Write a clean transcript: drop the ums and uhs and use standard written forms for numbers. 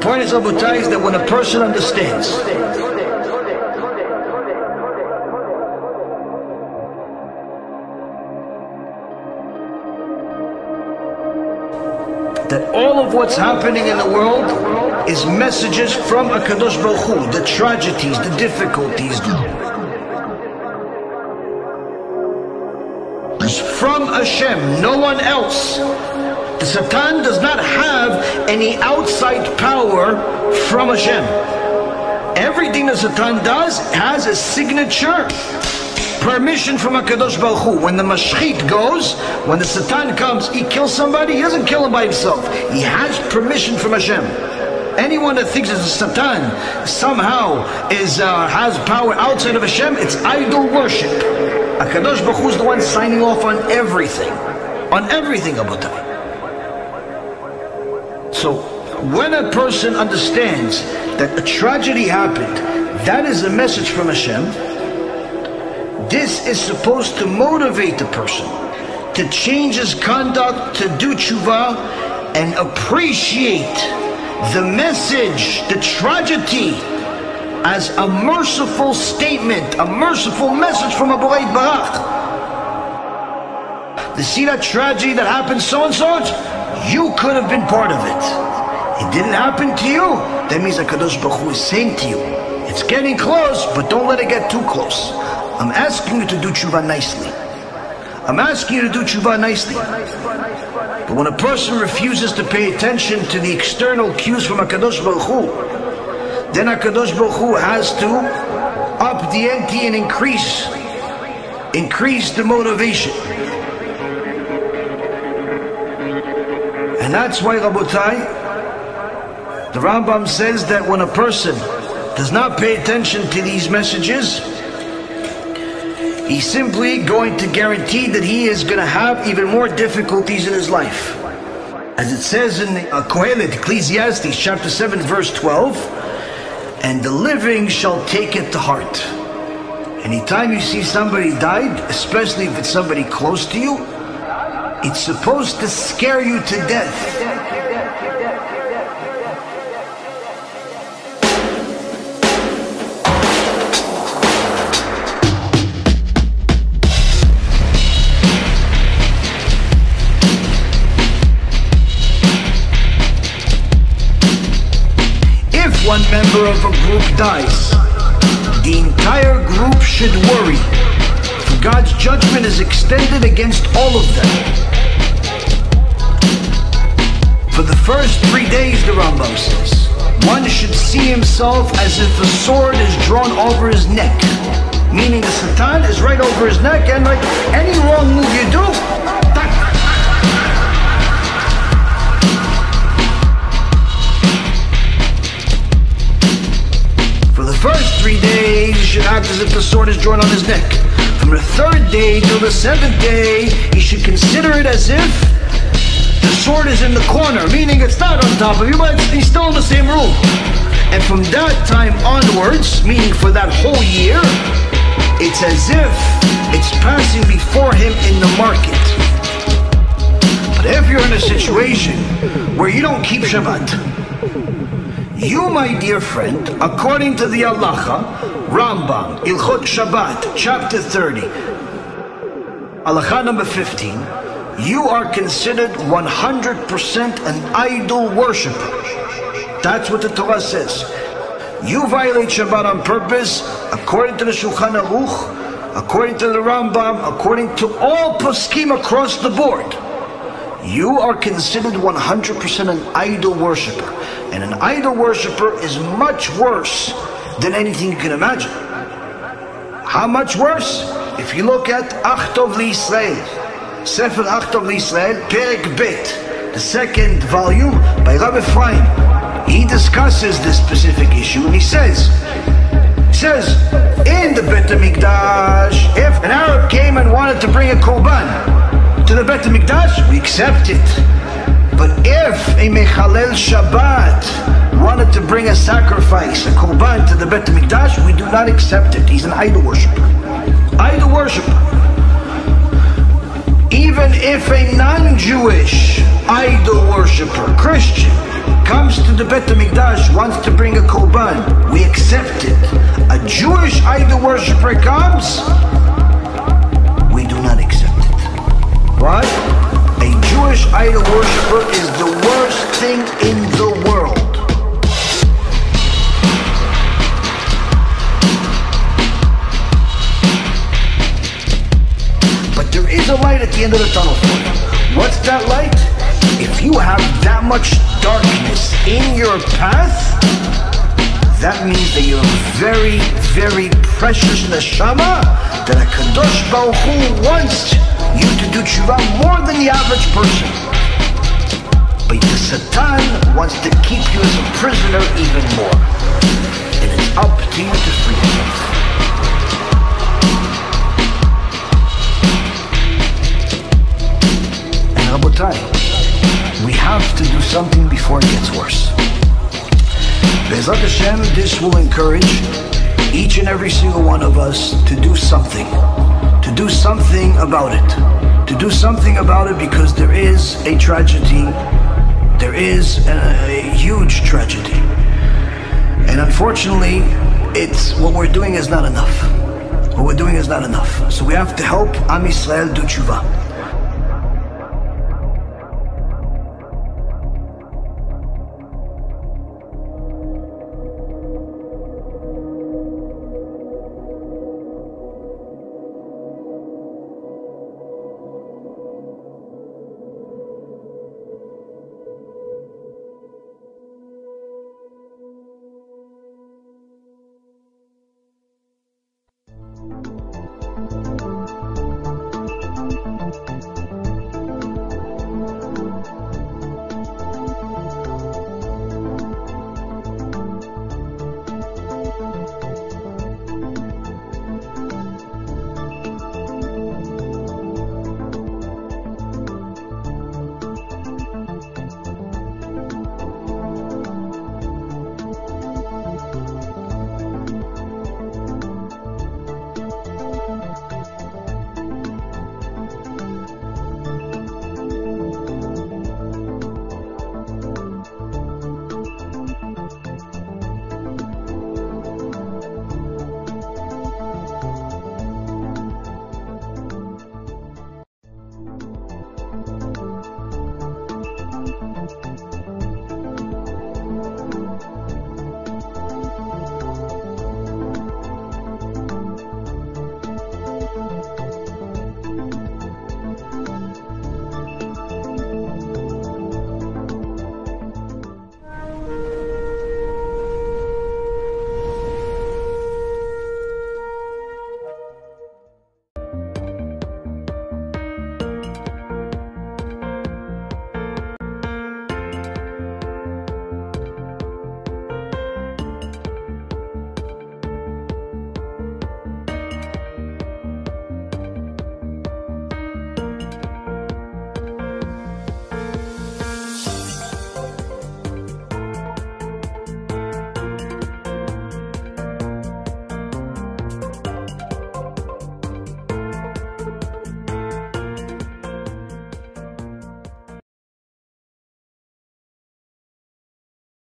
point is, Rabotai, is that when a person understands that all of what's happening in the world is messages from HaKadosh Baruch Hu, the tragedies, the difficulties, from Hashem, no one else. The Satan does not have any outside power from Hashem. Everything the Satan does has a signature, permission from HaKadosh Baruch Hu. When the Mashchit goes, when the Satan comes, he kills somebody, he doesn't kill him by himself. He has permission from Hashem. Anyone that thinks that the Satan somehow has power outside of Hashem, it's idol worship. HaKadosh Baruch Hu is the one signing off on everything. On everything, Abutai. So, when a person understands that a tragedy happened, that is a message from Hashem, this is supposed to motivate the person to change his conduct, to do tshuva, and appreciate the message, the tragedy, as a merciful statement, a merciful message from a Borei Barach. To see that tragedy that happened so-and-so, you could have been part of it. It didn't happen to you. That means HaKadosh Baruch Hu is saying to you, it's getting close, but don't let it get too close. I'm asking you to do tshuva nicely. I'm asking you to do tshuva nicely. But when a person refuses to pay attention to the external cues from HaKadosh Baruch Hu, then HaKadosh Baruch Hu has to up the ante and increase the motivation. And that's why, Rabotai, the Rambam says that when a person does not pay attention to these messages, he's simply going to guarantee that he is going to have even more difficulties in his life. As it says in Kohelet, Ecclesiastes chapter 7 verse 12, and the living shall take it to heart. Anytime you see somebody died, especially if it's somebody close to you, it's supposed to scare you to death. If one member of a group dies, the entire group should worry, for God's judgment is extended against all of them. For the first 3 days, the Rambam says, one should see himself as if a sword is drawn over his neck, meaning the Satan is right over his neck, and like any wrong move you do, for the first 3 days, he should act as if the sword is drawn on his neck. From the 3rd day till the 7th day, he should consider it as if the sword is in the corner, meaning it's not on top of you, but he's still in the same room. And from that time onwards, meaning for that whole year, it's as if it's passing before him in the market. But if you're in a situation where you don't keep Shabbat, you, my dear friend, according to the Halacha, Rambam, Ilchot Shabbat, chapter 30, Halacha number 15, you are considered 100% an idol worshiper. That's what the Torah says. You violate Shabbat on purpose, according to the Shulchan Aruch, according to the Rambam, according to all Poskim across the board. You are considered 100% an idol worshiper. And an idol worshiper is much worse than anything you can imagine. How much worse? If you look at Achtov L'Yisrael, Sefer Achtov L'Yisrael, Perek Bet, the 2nd volume by Rabbi Ephraim. He discusses this specific issue and he says, in the Bet HaMikdash, if an Arab came and wanted to bring a korban to the Bet HaMikdash, we accept it. But if a Mechalel Shabbat wanted to bring a sacrifice, a korban to the Bet HaMikdash, we do not accept it. He's an idol worshiper. Idol worshiper. Even if a non-Jewish idol worshiper, Christian, comes to the Bet HaMikdash, wants to bring a korban, we accept it. A Jewish idol worshiper comes, we do not accept it. Why? A Jewish idol worshiper is the worst thing in the world. But there is a light at the end of the tunnel for you. What's that light? If you have that much darkness in your path, that means that you're very, very precious neshama, that a Kadosh Baruch Hu wants you to do tshuva more than the average person. But the Satan wants to keep you as a prisoner even more. And it's up to you to free yourself. And Rabotai, we have to do something before it gets worse. בעזרת Hashem, this will encourage each and every single one of us to do something. To do something about it. To do something about it, because there is a tragedy. There is a huge tragedy. And unfortunately, what we're doing is not enough. What we're doing is not enough. So we have to help Am Yisrael do tshuva.